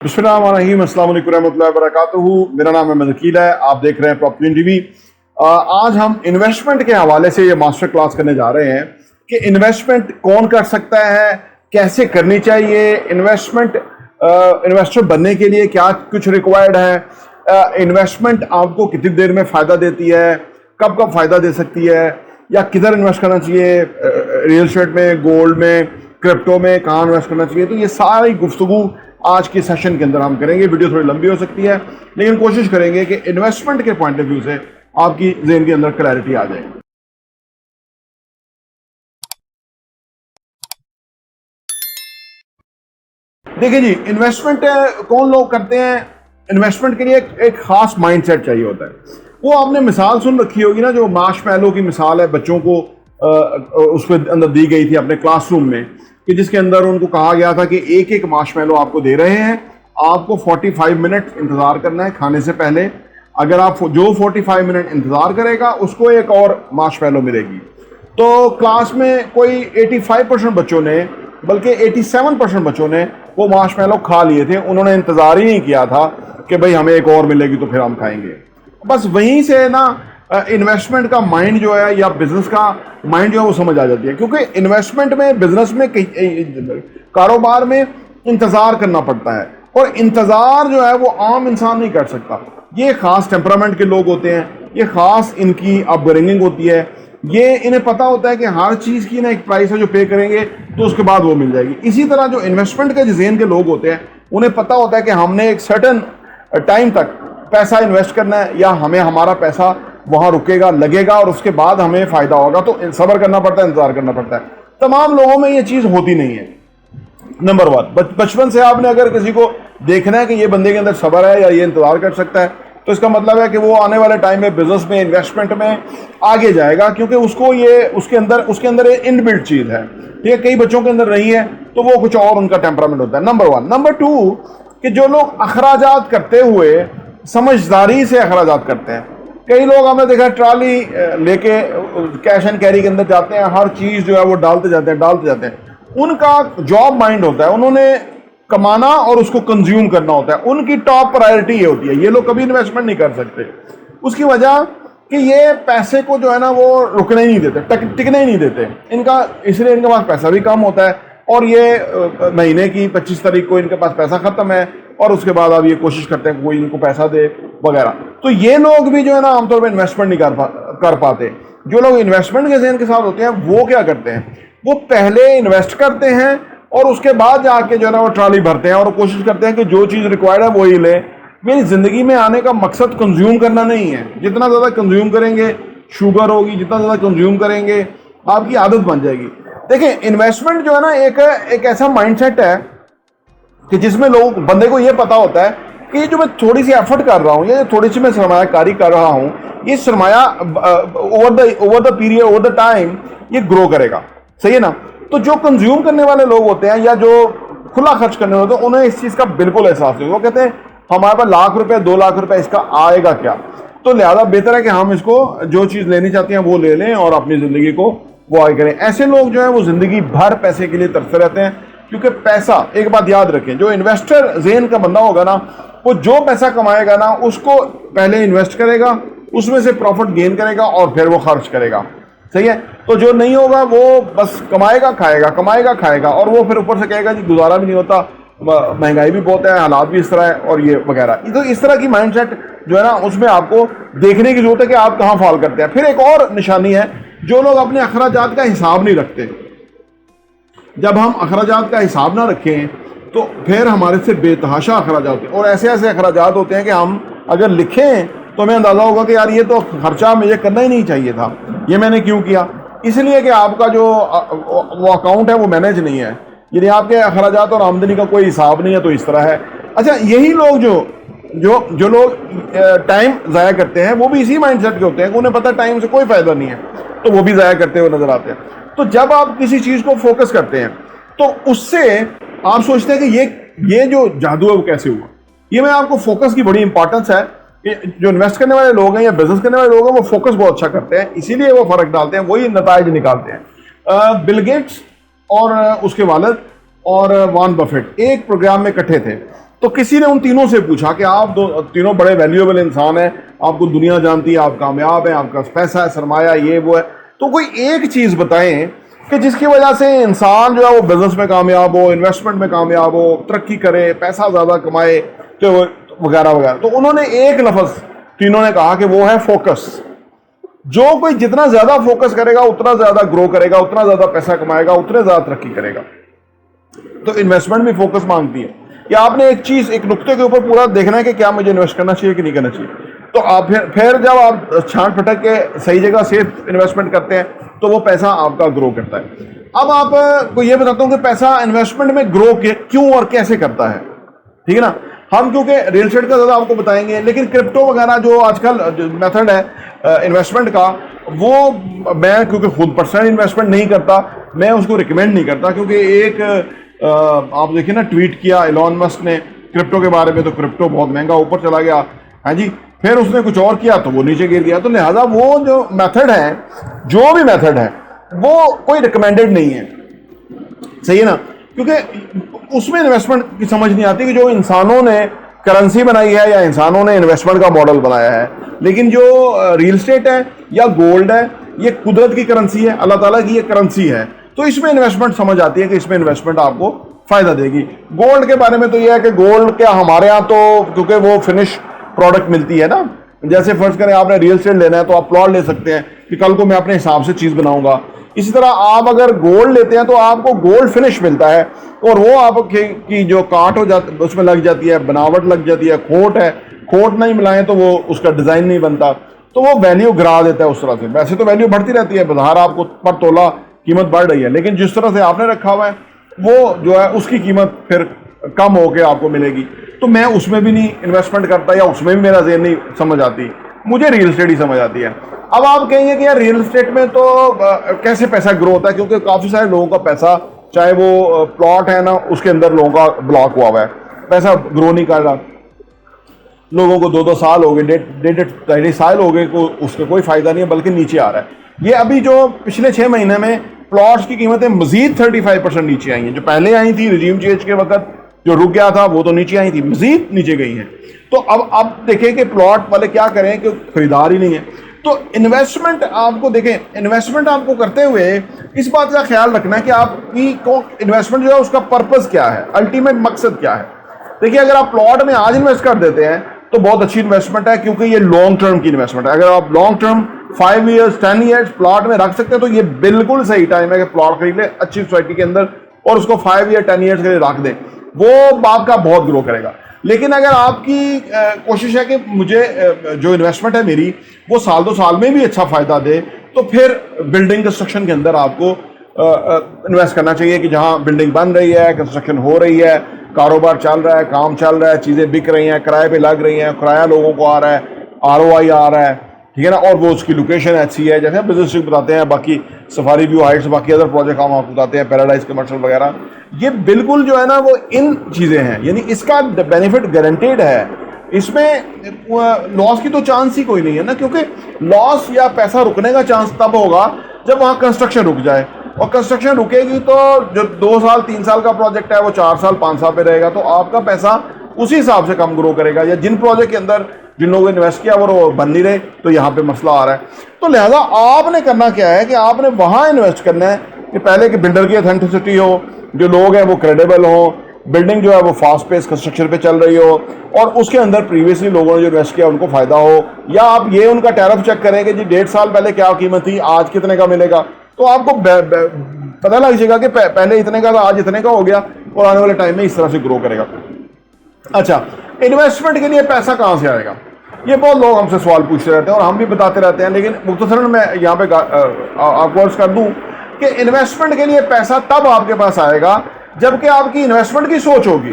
बिस्मिल्लाहिर्रहमानिर्रहीम, अस्सलाम वालेकुम रहमतुल्लाहि व बरकातुहू। मेरा नाम अहमद अकील है। आप देख रहे हैं प्रॉपर्टी टीवी। आज हम इन्वेस्टमेंट के हवाले से ये मास्टर क्लास करने जा रहे हैं कि इन्वेस्टमेंट कौन कर सकता है, कैसे करनी चाहिए, इन्वेस्टर बनने के लिए क्या कुछ रिक्वायर्ड है, इन्वेस्टमेंट आपको कितनी देर में फ़ायदा देती है, कब कब फ़ायदा दे सकती है, या किधर इन्वेस्ट करना चाहिए, रियल एस्टेट में, गोल्ड में, क्रिप्टो में, कहाँ इन्वेस्ट करना चाहिए। तो ये सारी गुफ्तगू आज के सेशन के अंदर हम करेंगे। वीडियो थोड़ी लंबी हो सकती है, लेकिन कोशिश करेंगे कि इन्वेस्टमेंट के पॉइंट ऑफ व्यू से आपकी ज़हन के अंदर क्लैरिटी आ जाए। देखिए जी, इन्वेस्टमेंट कौन लोग करते हैं? इन्वेस्टमेंट के लिए एक खास माइंडसेट चाहिए होता है। वो आपने मिसाल सुन रखी होगी ना, जो मार्शमैलो की मिसाल है, बच्चों को उसके अंदर दी गई थी अपने क्लासरूम में, कि जिसके अंदर उनको कहा गया था कि एक एक मार्शमैलो आपको दे रहे हैं, आपको 45 मिनट इंतज़ार करना है खाने से पहले। अगर आप जो 45 मिनट इंतज़ार करेगा उसको एक और मार्शमैलो मिलेगी। तो क्लास में कोई 85% बच्चों ने, बल्कि 87% बच्चों ने वो मार्शमैलो खा लिए थे। उन्होंने इंतज़ार ही नहीं किया था कि भाई हमें एक और मिलेगी तो फिर हम खाएंगे। बस वहीं से ना इन्वेस्टमेंट का माइंड जो है, या बिजनेस का माइंड जो है, वो समझ आ जाती है। क्योंकि इन्वेस्टमेंट में, बिजनेस में, कारोबार में इंतज़ार करना पड़ता है, और इंतज़ार जो है वो आम इंसान नहीं कर सकता। ये ख़ास टेम्परामेंट के लोग होते हैं, ये ख़ास इनकी अपब्रिंगिंग होती है, ये इन्हें पता होता है कि हर चीज़ की ना एक प्राइस है जो पे करेंगे तो उसके बाद वो मिल जाएगी। इसी तरह जो इन्वेस्टमेंट के ज़हन के लोग होते हैं, उन्हें पता होता है कि हमने एक सर्टन टाइम तक पैसा इन्वेस्ट करना है, या हमें हमारा पैसा वहाँ रुकेगा, लगेगा, और उसके बाद हमें फ़ायदा होगा। तो सब्र करना पड़ता है, इंतज़ार करना पड़ता है। तमाम लोगों में ये चीज़ होती नहीं है। नंबर वन, बचपन से आपने अगर किसी को देखना है कि ये बंदे के अंदर सब्र है या ये इंतज़ार कर सकता है, तो इसका मतलब है कि वो आने वाले टाइम में बिजनेस में, इन्वेस्टमेंट में आगे जाएगा, क्योंकि उसको ये उसके अंदर इनबिल्ट चीज़ है। ठीक है, कई बच्चों के अंदर नहीं है, तो वो कुछ और उनका टेम्परामेंट होता है। Number one. नंबर टू, कि जो लोग अखराजात करते हुए समझदारी से अखराजात करते हैं। कई लोग हमने देखा ट्रॉली लेके कैश एंड कैरी के अंदर जाते हैं, हर चीज़ जो है वो डालते जाते हैं। उनका जॉब माइंड होता है, उन्होंने कमाना और उसको कंज्यूम करना होता है। उनकी टॉप प्रायोरिटी ये होती है। ये लोग कभी इन्वेस्टमेंट नहीं कर सकते। उसकी वजह कि ये पैसे को जो है ना वो रुकने ही नहीं देते, टिकने ही नहीं देते इनका। इसलिए इनके पास पैसा भी कम होता है, और ये महीने की 25 तारीख को इनके पास पैसा ख़त्म है, और उसके बाद अब ये कोशिश करते हैं कि कोई इनको पैसा दे वगैरह। तो ये लोग भी जो है ना आमतौर पर इन्वेस्टमेंट नहीं कर पाते। जो लोग इन्वेस्टमेंट के ज़हन के साथ होते हैं, वो क्या करते हैं, वो पहले इन्वेस्ट करते हैं और उसके बाद जाके जो है ना वो ट्रॉली भरते हैं, और कोशिश करते हैं कि जो चीज़ रिक्वायर्ड है वही ले। मेरी ज़िंदगी में आने का मकसद कंज्यूम करना नहीं है। जितना ज़्यादा कंज्यूम करेंगे शुगर होगी, जितना ज़्यादा कंज्यूम करेंगे आपकी आदत बन जाएगी। देखिए, इन्वेस्टमेंट जो है ना एक ऐसा माइंडसेट है कि जिसमें बंदे को ये पता होता है कि जो मैं थोड़ी सी एफर्ट कर रहा हूँ, या थोड़ी सी मैं सरमायाकारी कर रहा हूँ, ये सरमाया over the period, over the time ये ग्रो करेगा। सही है ना? तो जो कंज्यूम करने वाले लोग होते हैं, या जो खुला खर्च करने वाले होते हैं, उन्हें इस चीज़ का बिल्कुल एहसास नहीं। वो कहते हैं हमारे पास लाख रुपए, 2 लाख रुपए, इसका आएगा क्या? तो लिहाजा बेहतर है कि हम इसको जो चीज़ लेनी चाहते हैं वो ले लें और अपनी ज़िंदगी को वो आगे करें। ऐसे लोग जो है वो ज़िंदगी भर पैसे के लिए तरसते रहते हैं, क्योंकि पैसा, एक बात याद रखें, जो इन्वेस्टर ज़हन का बंदा होगा ना, वो जो पैसा कमाएगा ना उसको पहले इन्वेस्ट करेगा, उसमें से प्रॉफिट गेन करेगा और फिर वो खर्च करेगा। सही है? तो जो नहीं होगा वो बस कमाएगा खाएगा, और वो फिर ऊपर से कहेगा जी गुजारा भी नहीं होता, महंगाई भी बहुत है, हालात भी इस तरह है, और ये वगैरह। तो इस तरह की माइंडसेट जो है ना, उसमें आपको देखने की जरूरत है कि आप कहाँ फॉल करते हैं। फिर एक और निशानी है, जो लोग अपने अखराजात का हिसाब नहीं रखते। जब हम अखराजात का हिसाब ना रखें तो फिर हमारे से बेतहाशा अखराजात होते हैं, और ऐसे ऐसे अखराजात होते हैं कि हम अगर लिखें तो हमें अंदाज़ा होगा कि यार ये तो खर्चा मुझे करना ही नहीं चाहिए था, ये मैंने क्यों किया। इसलिए कि आपका जो वो अकाउंट है वो मैनेज नहीं है, यानी आपके अखराजात और आमदनी का कोई हिसाब नहीं है। तो इस तरह है। अच्छा, यही लोग जो लोग टाइम ज़ाया करते हैं, वो भी इसी माइंडसेट के होते हैं कि उन्हें पता है टाइम से कोई फ़ायदा नहीं है, तो वो भी ज़ाया करते हुए नज़र आते हैं। तो जब आप किसी चीज़ को फोकस करते हैं तो उससे आप सोचते हैं कि ये जो जादू है वो कैसे हुआ। ये मैं आपको फोकस की बड़ी इंपॉर्टेंस है। जो इन्वेस्ट करने वाले लोग हैं या बिजनेस करने वाले लोग हैं, वो फोकस बहुत अच्छा करते हैं, इसीलिए वो फर्क डालते हैं, वही नताइज निकालते हैं। बिल गेट्स और उसके वालिद और वॉरेन बफेट एक प्रोग्राम में इकट्ठे थे। तो किसी ने उन तीनों से पूछा कि आप तीनों बड़े वैल्यूएबल इंसान हैं, आपको दुनिया जानती है, आप कामयाब हैं, आपका पैसा है, सरमाया, ये वो है, तो कोई एक चीज़ बताएं कि जिसकी वजह से इंसान जो है वो बिजनेस में कामयाब हो, इन्वेस्टमेंट में कामयाब हो, तरक्की करे, पैसा ज़्यादा कमाए, तो वगैरह वगैरह। तो उन्होंने एक लफ्ज़ तीनों ने कहा कि वो है फोकस। जो कोई जितना ज़्यादा फोकस करेगा उतना ज़्यादा ग्रो करेगा, उतना ज़्यादा पैसा कमाएगा, उतने ज़्यादा तरक्की करेगा। तो इन्वेस्टमेंट भी फोकस मांगती है कि आपने एक चीज़, एक नुक्ते के ऊपर पूरा देखना है कि क्या मुझे इन्वेस्ट करना चाहिए कि नहीं करना चाहिए। तो आप फिर जब आप छांट फटक के सही जगह सेफ इन्वेस्टमेंट करते हैं तो वो पैसा आपका ग्रो करता है। अब आपको ये बताता हूं कि पैसा इन्वेस्टमेंट में ग्रो क्यों और कैसे करता है, ठीक है ना। हम क्योंकि रियल एस्टेट का ज़्यादा आपको बताएंगे, लेकिन क्रिप्टो वगैरह जो आजकल मेथड है इन्वेस्टमेंट का, वो मैं क्योंकि खुद पर्सनल इन्वेस्टमेंट नहीं करता, मैं उसको रिकमेंड नहीं करता। क्योंकि एक आप देखिए ना, ट्वीट किया एलॉन मस्क ने क्रिप्टो के बारे में, तो क्रिप्टो बहुत महंगा ऊपर चला गया, हाँ जी। फिर उसने कुछ और किया तो वो नीचे गिर गया। तो लिहाजा वो जो मेथड है, जो भी मेथड है, वो कोई रिकमेंडेड नहीं है, सही है ना। क्योंकि उसमें इन्वेस्टमेंट की समझ नहीं आती कि जो इंसानों ने करेंसी बनाई है या इंसानों ने इन्वेस्टमेंट का मॉडल बनाया है। लेकिन जो रियल एस्टेट है या गोल्ड है, ये कुदरत की करेंसी है, अल्लाह ताला की ये करेंसी है। तो इसमें इन्वेस्टमेंट समझ आती है कि इसमें इन्वेस्टमेंट आपको फायदा देगी। गोल्ड के बारे में तो ये है कि गोल्ड क्या हमारे यहाँ तो क्योंकि वो फिनिश प्रोडक्ट मिलती है ना, जैसे फर्ज करें आपने रियल एस्टेट लेना है तो आप प्लॉट ले सकते हैं कि कल को मैं अपने हिसाब से चीज़ बनाऊंगा। इसी तरह आप अगर गोल्ड लेते हैं तो आपको गोल्ड फिनिश मिलता है, और वो आपकी जो काट हो जाती उसमें लग जाती है, बनावट लग जाती है, खोट है, खोट नहीं मिलाएं तो वो उसका डिज़ाइन नहीं बनता, तो वो वैल्यू गिरा देता है उस तरह से। वैसे तो वैल्यू बढ़ती रहती है, बाहर आपको पर तोला कीमत बढ़ रही है, लेकिन जिस तरह से आपने रखा हुआ है वो जो है उसकी कीमत फिर कम होकर आपको मिलेगी। तो मैं उसमें भी नहीं इन्वेस्टमेंट करता, या उसमें भी मेरा ज़हन नहीं समझ आती, मुझे रियल एस्टेट ही समझ आती है। अब आप कहेंगे कि यार रियल एस्टेट में तो कैसे पैसा ग्रो होता है, क्योंकि काफ़ी सारे लोगों का पैसा, चाहे वो प्लॉट है ना उसके अंदर लोगों का ब्लॉक हुआ हुआ है, पैसा ग्रो नहीं कर रहा। लोगों को 2-2 साल हो गए, 1.5 साल हो गए, को उसका कोई फ़ायदा नहीं है, बल्कि नीचे आ रहा है। ये अभी जो पिछले 6 महीने में प्लॉट्स की कीमतें मजीद 35% नीचे आई हैं। जो पहले आई थी रिजीम चेंज के वक्त जो रुक गया था वो तो नीचे आई थी, मजीद नीचे गई हैं। तो अब देखें कि प्लॉट वाले क्या करें कि खरीदार ही नहीं है। तो इन्वेस्टमेंट आपको देखें, इन्वेस्टमेंट आपको करते हुए इस बात का ख्याल रखना है कि आपकी को इन्वेस्टमेंट जो है उसका पर्पस क्या है, अल्टीमेट मकसद क्या है। देखिए, अगर आप प्लॉट में आज इन्वेस्ट कर देते हैं तो बहुत अच्छी इन्वेस्टमेंट है, क्योंकि ये लॉन्ग टर्म की इन्वेस्टमेंट है। अगर आप long term 5 years 10 years plot में रख सकते हैं तो ये बिल्कुल सही टाइम है कि प्लॉट खरीद लें अच्छी सोसाइटी के अंदर, और उसको 5 ईयर 10 ईयर्स के लिए रख दें, वो बाप का बहुत ग्रो करेगा। लेकिन अगर आपकी कोशिश है कि मुझे जो इन्वेस्टमेंट है मेरी वो साल 2 साल में भी अच्छा फ़ायदा दे, तो फिर बिल्डिंग कंस्ट्रक्शन के अंदर आपको इन्वेस्ट करना चाहिए कि जहाँ बिल्डिंग बन रही है, कंस्ट्रक्शन हो रही है, कारोबार चल रहा है, काम चल रहा है, चीज़ें बिक रही हैं, किराए पे लग रही हैं, किराया लोगों को आ रहा है, ROI आ रहा है, ठीक है ना, और वो उसकी लोकेशन अच्छी है। जैसे बिजनेस बताते हैं, बाकी सफारी व्यू हाइट्स, बाकी अदर प्रोजेक्ट हम आपको बताते हैं, पैराडाइज कमर्शियल वगैरह, ये बिल्कुल जो है ना वो इन चीज़ें हैं, यानी इसका बेनिफिट गारंटेड है। इसमें लॉस की तो चांस ही कोई नहीं है ना, क्योंकि लॉस या पैसा रुकने का चांस तब होगा जब वहाँ कंस्ट्रक्शन रुक जाए, और कंस्ट्रक्शन रुकेगी तो जो 2 साल 3 साल का प्रोजेक्ट है वो 4 साल 5 साल पे रहेगा, तो आपका पैसा उसी हिसाब से कम ग्रो करेगा। या जिन प्रोजेक्ट के अंदर जिन लोगों ने इन्वेस्ट किया वो बन नहीं रहे, तो यहाँ पे मसला आ रहा है। तो लिहाजा आपने करना क्या है कि आपने वहाँ इन्वेस्ट करना है कि पहले कि बिल्डर की ऑथेंटिसिटी हो, जो लोग हैं वो क्रेडिबल हो, बिल्डिंग जो है वो फास्ट पेस कंस्ट्रक्शन पे चल रही हो, और उसके अंदर प्रीवियसली लोगों ने जो इन्वेस्ट किया उनको फ़ायदा हो। या आप ये उनका टैरिफ चेक करें कि जी 1.5 साल पहले क्या कीमत थी, आज कितने का मिलेगा, तो आपको पता लग जाएगा कि पहले इतने का था, आज इतने का हो गया, और आने वाले टाइम में इस तरह से ग्रो करेगा। अच्छा, इन्वेस्टमेंट के लिए पैसा कहाँ से आएगा, ये बहुत लोग हमसे सवाल पूछते रहते हैं और हम भी बताते रहते हैं, लेकिन मुख्तसरन मैं यहाँ पे आपको अर्ज कर दूँ कि इन्वेस्टमेंट के लिए पैसा तब आपके पास आएगा जबकि आपकी इन्वेस्टमेंट की सोच होगी,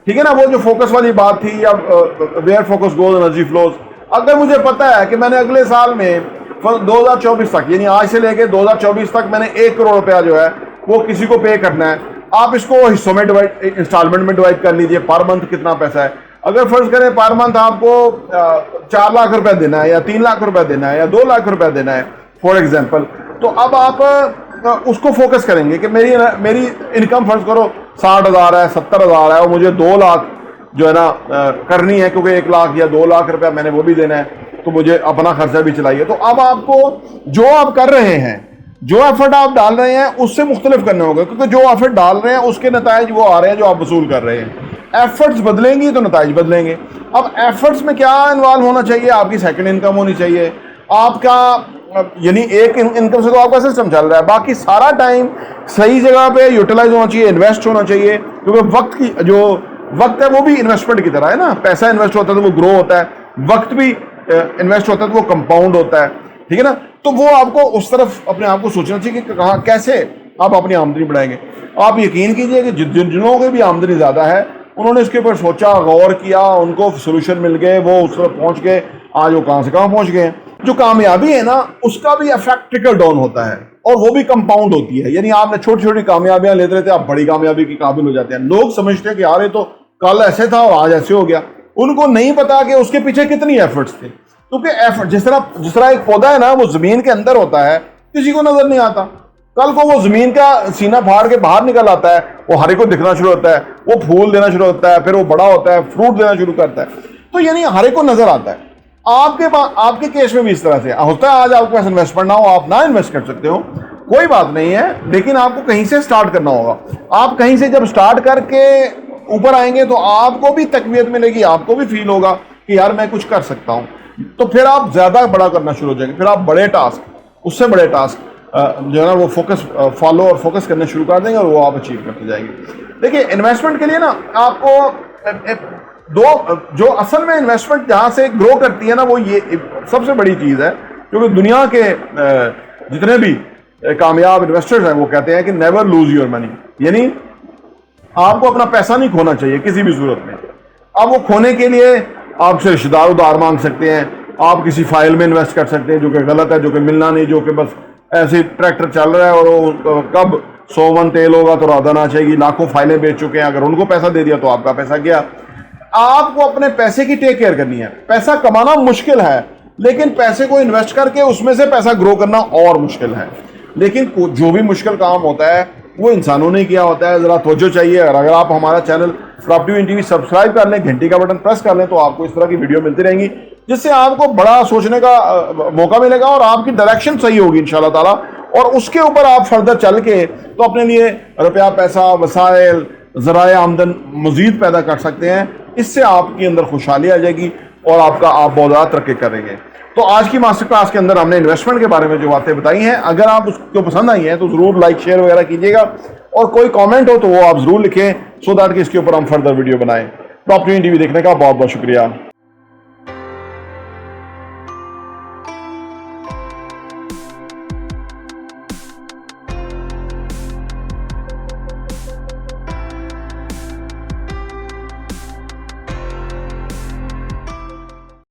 ठीक है ना। वो जो फोकस वाली बात थी, या where focus goes energy flows. अगर मुझे पता है कि मैंने अगले साल में 2024 तक, यानी आज से लेके 2024 तक मैंने 1 करोड़ रुपया जो है वो किसी को पे करना है, आप इसको हिस्सों में डिवाइड, इंस्टॉलमेंट में डिवाइड कर लीजिए। पर मंथ कितना पैसा है, अगर फर्ज करें पर मंथ आपको 4 लाख रुपया देना है, या 3 लाख रुपया देना है, या 2 लाख रुपया देना है फॉर एग्जाम्पल, तो अब आप उसको फोकस करेंगे कि मेरी इनकम फर्ज करो 60,000 है, 70,000 है, और मुझे 2 लाख जो है ना करनी है, क्योंकि 1 लाख या 2 लाख रुपया मैंने वो भी देना है, तो मुझे अपना खर्चा भी चलाइए। तो अब आपको जो आप कर रहे हैं, जो एफर्ट आप डाल रहे हैं, उससे मुख्तलिफ करना होगा, क्योंकि जो एफर्ट डाल रहे हैं उसके नताइज वो आ रहे हैं जो आप वसूल कर रहे हैं। एफर्ट्स बदलेंगी तो नताइज बदलेंगे। अब एफर्ट्स में क्या इन्वॉल्व होना चाहिए? आपकी सेकंड इनकम होनी चाहिए, आपका यानी एक इनकम से तो आपका सिस्टम चल रहा है, बाकी सारा टाइम सही जगह पे यूटिलाइज होना चाहिए, इन्वेस्ट होना चाहिए, क्योंकि वक्त की जो वक्त है वो भी इन्वेस्टमेंट की तरह है ना। पैसा इन्वेस्ट होता है तो वो ग्रो होता है, वक्त भी इन्वेस्ट होता है तो वो कंपाउंड होता है, ठीक है ना। तो वो आपको उस तरफ अपने आप को सोचना चाहिए कि कहाँ कैसे आप अपनी आमदनी बढ़ाएंगे। आप यकीन कीजिए कि जिन लोगों की भी आमदनी ज़्यादा है, उन्होंने इसके ऊपर सोचा, गौर किया, उनको सोल्यूशन मिल गए, वो उस तरफ पहुँच गए, आज वो कहाँ से कहाँ पहुँच गए हैं। जो कामयाबी है ना, उसका भी इफेक्ट ट्रिकल डाउन होता है और वो भी कंपाउंड होती है। यानी आपने छोटी छोटी कामयाबियां लेते रहते, आप बड़ी कामयाबी की काबिल हो जाते हैं। लोग समझते हैं कि यार ये तो कल ऐसे था और आज ऐसे हो गया, उनको नहीं पता कि उसके पीछे कितनी एफर्ट्स थे। क्योंकि एफर्ट जिस तरह एक पौधा है ना, वो जमीन के अंदर होता है, किसी को नजर नहीं आता। कल को वो जमीन का सीना फाड़ के बाहर निकल आता है, वो हरे को दिखना शुरू होता है, वो फूल देना शुरू होता है, फिर वो बड़ा होता है, फ्रूट देना शुरू करता है, तो यानी हरे को नजर आता है। आपके केस में भी इस तरह से होता है। आज आपके पास इन्वेस्टमेंट ना हो, आप ना इन्वेस्ट कर सकते हो, कोई बात नहीं है, लेकिन आपको कहीं से स्टार्ट करना होगा। आप कहीं से जब स्टार्ट करके ऊपर आएंगे तो आपको भी तकवीत मिलेगी, आपको भी फील होगा कि यार मैं कुछ कर सकता हूं, तो फिर आप ज्यादा बड़ा करना शुरू हो जाएंगे। फिर आप बड़े टास्क, उससे बड़े टास्क जो है ना वो फॉलो और फोकस करने शुरू कर देंगे और वो आप अचीव करते जाएंगे। देखिए, इन्वेस्टमेंट के लिए ना आपको जो असल में इन्वेस्टमेंट जहां से ग्रो करती है ना, वो ये सबसे बड़ी चीज है, क्योंकि दुनिया के जितने भी कामयाब इन्वेस्टर्स हैं वो कहते हैं कि नेवर लूज योर मनी, यानी आपको अपना पैसा नहीं खोना चाहिए किसी भी सूरत में। अब वो खोने के लिए आपसे रिश्तेदार उधार मांग सकते हैं, आप किसी फाइल में इन्वेस्ट कर सकते हैं जो कि गलत है, जो कि मिलना नहीं, जो कि बस ऐसे ट्रैक्टर चल रहा है और वो कब 100 मन तेल होगा तो राधा ना चाहिए। लाखों फाइलें बेच चुके हैं, अगर उनको पैसा दे दिया तो आपका पैसा गया। आपको अपने पैसे की टेक केयर करनी है। पैसा कमाना मुश्किल है, लेकिन पैसे को इन्वेस्ट करके उसमें से पैसा ग्रो करना और मुश्किल है। लेकिन जो भी मुश्किल काम होता है वो इंसानों ने किया होता है। जरा तवज्जो चाहिए। अगर आप हमारा channel property in TV subscribe कर लें, घंटी का बटन प्रेस कर लें, तो आपको इस तरह की वीडियो मिलती रहेंगी, जिससे आपको बड़ा सोचने का मौका मिलेगा और आपकी डायरेक्शन सही होगी इंशाल्लाह ताला। और उसके ऊपर आप फर्दर चल के तो अपने लिए रुपया, पैसा, वसाइल, ज़राए आमदन मजीद पैदा कर सकते हैं। इससे आपके अंदर खुशहाली आ जाएगी और आप बहुत ज़्यादा तरक्की करेंगे। तो आज की मास्टर क्लास के अंदर हमने इन्वेस्टमेंट के बारे में जो बातें बताई हैं, अगर आप उसको पसंद आई हैं तो ज़रूर लाइक शेयर वगैरह कीजिएगा, और कोई कमेंट हो तो वो आप ज़रूर लिखें, सो दैट कि इसके ऊपर हम फर्दर वीडियो बनाएं। प्रॉपर्टी टीवी देखने का बहुत बहुत शुक्रिया।